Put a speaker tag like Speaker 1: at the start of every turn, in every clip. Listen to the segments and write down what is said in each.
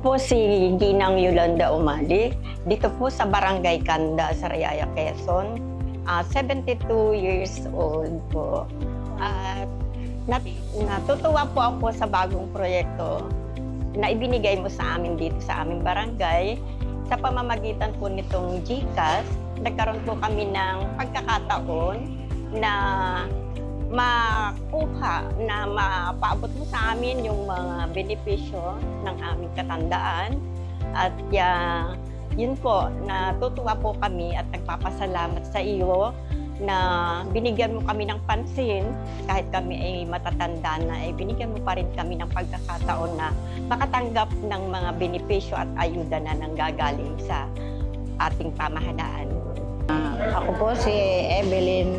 Speaker 1: po si Ginang Yolanda Umali, dito po sa Barangay Kanda, Sariaya, Quezon. 72 years old po. At natutuwa po ako sa bagong proyekto na ibinigay mo sa amin dito sa aming barangay. Sa pamamagitan po nitong GCash, nagkaroon po kami ng pagkakataon na makuha, na mapaabot mo sa amin yung mga benepisyo ng aming katandaan. At yun po, natutuwa po kami at nagpapasalamat sa iyo na binigyan mo kami ng pansin. Kahit kami ay matatanda na, ay binigyan mo pa rin kami ng pagkakataon na makatanggap ng mga benepisyo at ayuda na nanggagaling sa ating pamahalaan.
Speaker 2: Ako po si Evelyn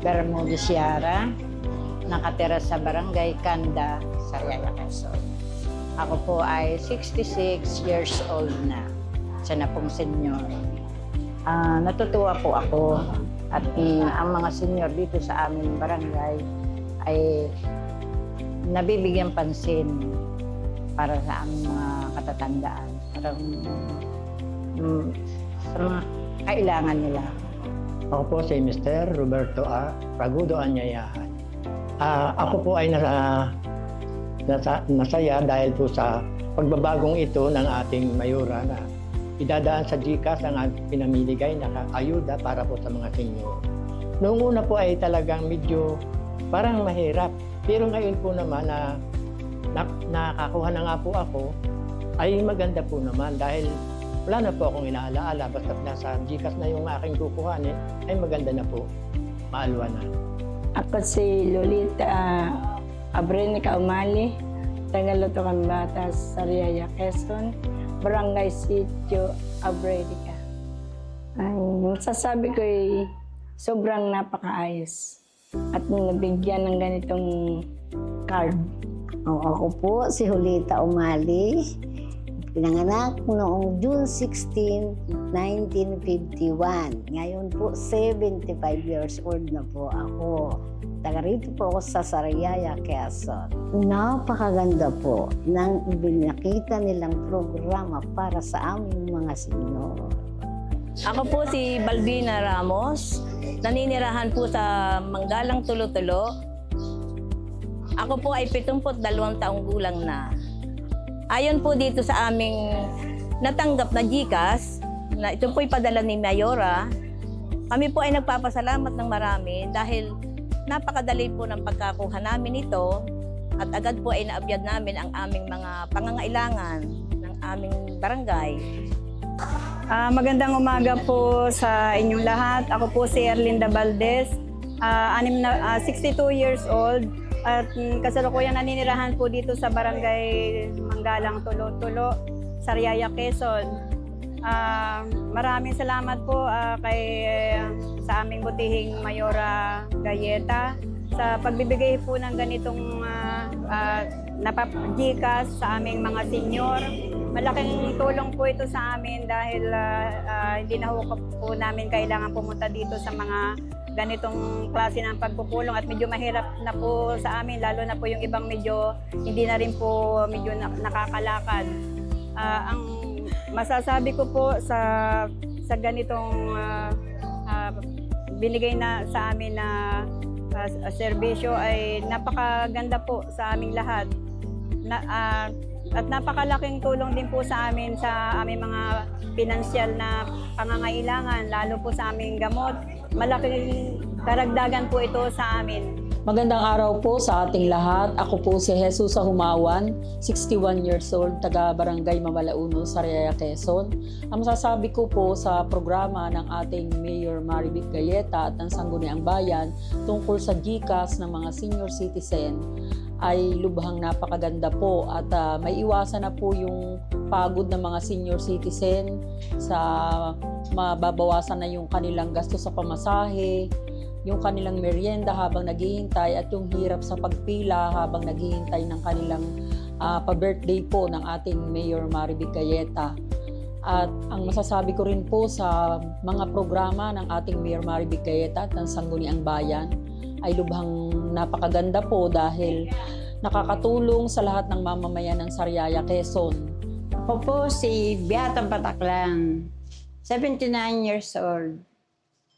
Speaker 2: Bermudez Yara, nakatira sa Barangay Kanda, Sariaya, Quezon. Ako po ay 66 years old na, siya na pong senior. Natutuwa po ako at ang mga senior dito sa aming barangay ay nabibigyan pansin para sa aming mga katatandaan, parang sa mga kailangan nila.
Speaker 3: Ako po si Mr. Roberto A. Ragudo Anyayahan. Ako po ay nasaya dahil po sa pagbabagong ito ng ating mayora na idadaan sa GCash ang pinamimigay na ayuda para po sa mga senior. Noong una po ay talagang medyo parang mahirap. Pero ngayon po naman na nakakuha na nga po ako, ay maganda po naman dahil wala na po akong inaalaala. Basta nasa GCash na yung aking kukuhanin, ay maganda na po. Maalwa na.
Speaker 4: Ako si Lolita Abrenica Umali, Tagaluto Cambatas, Sariaya, Quezon, Barangay Sitio Abrenica. Ang masasabi ko ay sobrang napakaayos at nabigyan ng ganitong card.
Speaker 5: Ako po si Julita Umali, pinanganak noong June 16, 1951. Ngayon po 75 years old na po ako. Taga rito po ako sa Sariaya, Quezon. Napakaganda po ng ibinakita nilang programa para sa aming mga senyor.
Speaker 6: Ako po si Balbina Ramos, naninirahan po sa Manggalang Tulo-Tulo. Ako po ay 72 taong gulang na. Ayon po dito sa aming natanggap na GCash, na ito po'y padala ni Mayora, kami po ay nagpapasalamat ng marami dahil napakadali po ng pagkakuha namin ito at agad po ay naabyad namin ang aming mga pangangailangan ng aming barangay.
Speaker 4: Magandang umaga po sa inyong lahat. Ako po si Erlinda Valdez, 62 years old. At kasalukuyang naninirahan po dito sa Barangay Manggalang Tulo-Tulo, Sariaya, Quezon. Maraming salamat po sa aming butihing Mayora Gayeta sa pagbibigay po ng ganitong GCash sa aming mga senior. Malaking tulong po ito sa amin dahil hindi na po namin kailangan pumunta dito sa mga ganitong klase ng pagpupulong at medyo mahirap na po sa amin, lalo na po yung ibang medyo hindi na rin po medyo nakakalakad. Ang masasabi ko po sa ganitong binigay na sa amin na serbisyo ay napakaganda po sa aming lahat. At napakalaking tulong din po sa amin sa aming mga pinansyal na pangangailangan, lalo po sa aming gamot. Malaking karagdagan po ito sa amin.
Speaker 7: Magandang araw po sa ating lahat. Ako po si Jesus Humawan, 61 years old, taga Barangay Mamalauno, Sariaya, Quezon. Ang masasabi ko po sa programa ng ating Mayor Maribik Gayeta at ng Sangguniang Bayan tungkol sa GCash ng mga senior citizen ay lubhang napakaganda po at may iwasan na po yung pagod ng mga senior citizen sa mababawasan na yung kanilang gasto sa pamasahe, yung kanilang merienda habang naghihintay at yung hirap sa pagpila habang naghihintay ng kanilang pa-birthday po ng ating Mayor Maribik Gayeta. At ang masasabi ko rin po sa mga programa ng ating Mayor Maribik Gayeta at ng Sangguniang Bayan ay lubhang napakaganda po dahil nakakatulong sa lahat ng mamamayan ng Sariaya, Quezon.
Speaker 2: Ako po si Beata Pataklan, 79 years old,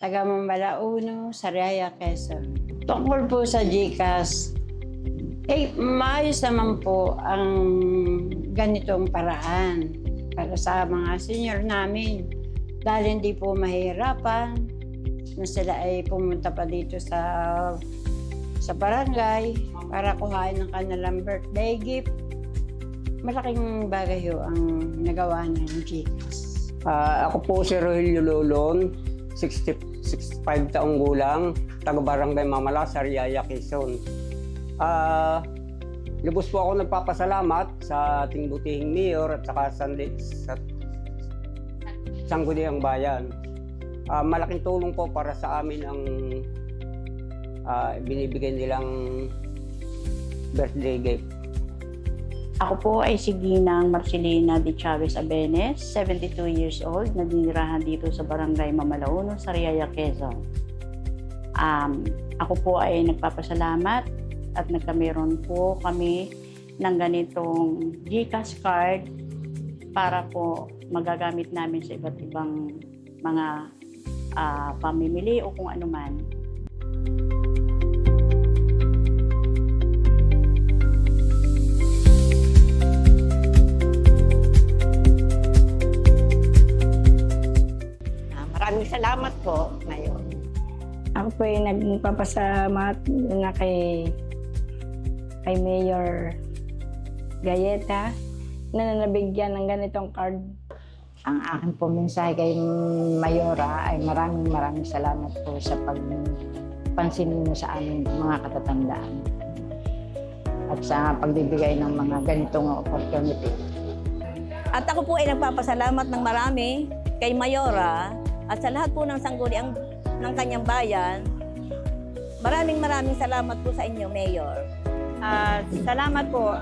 Speaker 2: taga Mambalauno, Sariaya, Quezon. Tungkol po sa GCash, maayos naman po ang ganitong paraan para sa mga senior namin. Dahil hindi po mahirapan na sila ay pumunta pa dito sa barangay para kuhain ng kanilang birthday gift. Malaking bagay ho ang nagawa ng GCash.
Speaker 8: Ako po si Rogelio Lolon, 65 taong gulang, taga-barangay Mamala, Sariaya, Quezon. Lubos po ako nagpapasalamat sa ating butihing mayor at saka sa Sangguniang Bayan. Malaking tulong po para sa amin ang binibigay nilang birthday gift.
Speaker 9: Ako po ay si Ginang Marcelina de Chavez Abenes, 72 years old, naninirahan dito sa Barangay Mamalauno, Sariaya, Quezon. Ako po ay nagpapasalamat at nagkameron po kami ng ganitong GCash card para po magagamit namin sa iba't ibang mga pamimili o kung ano man.
Speaker 1: Maraming salamat po ngayon.
Speaker 4: Ako po ay nagpapasalamat na kay Mayor Gayeta na nabigyan ng ganitong card.
Speaker 2: Ang akin po mensahe kay Mayora ay maraming salamat po sa pagpansinin mo sa aming mga katatandaan at sa pagbibigay ng mga ganitong opportunity.
Speaker 6: At ako po ay nagpapasalamat ng marami kay Mayora at sa lahat po ng sangguniang ng kanyang bayan. Maraming salamat po sa inyo, Mayor.
Speaker 4: Salamat po.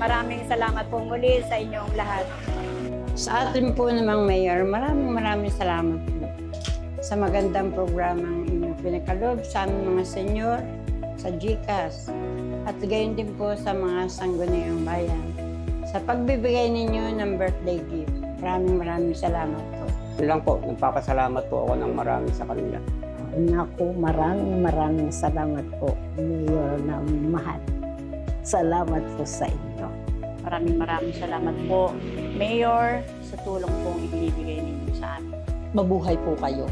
Speaker 4: Maraming salamat po muli sa inyong lahat.
Speaker 2: Sa atin po namang Mayor, maraming salamat po sa magandang programang inyong pinakalob sa aming mga senyor, sa GCash, at gayon din po sa mga sangguniang bayan sa pagbibigay ninyo ng birthday gift. Maraming salamat po.
Speaker 8: Yun lang po, nagpapasalamat po ako ng marami sa kanila.
Speaker 5: Naku, maraming salamat po, Mayor na mahal. Salamat po sa inyo.
Speaker 9: Maraming salamat po, Mayor, sa tulong pong ibinibigay ninyo sa amin.
Speaker 7: Mabuhay po kayo.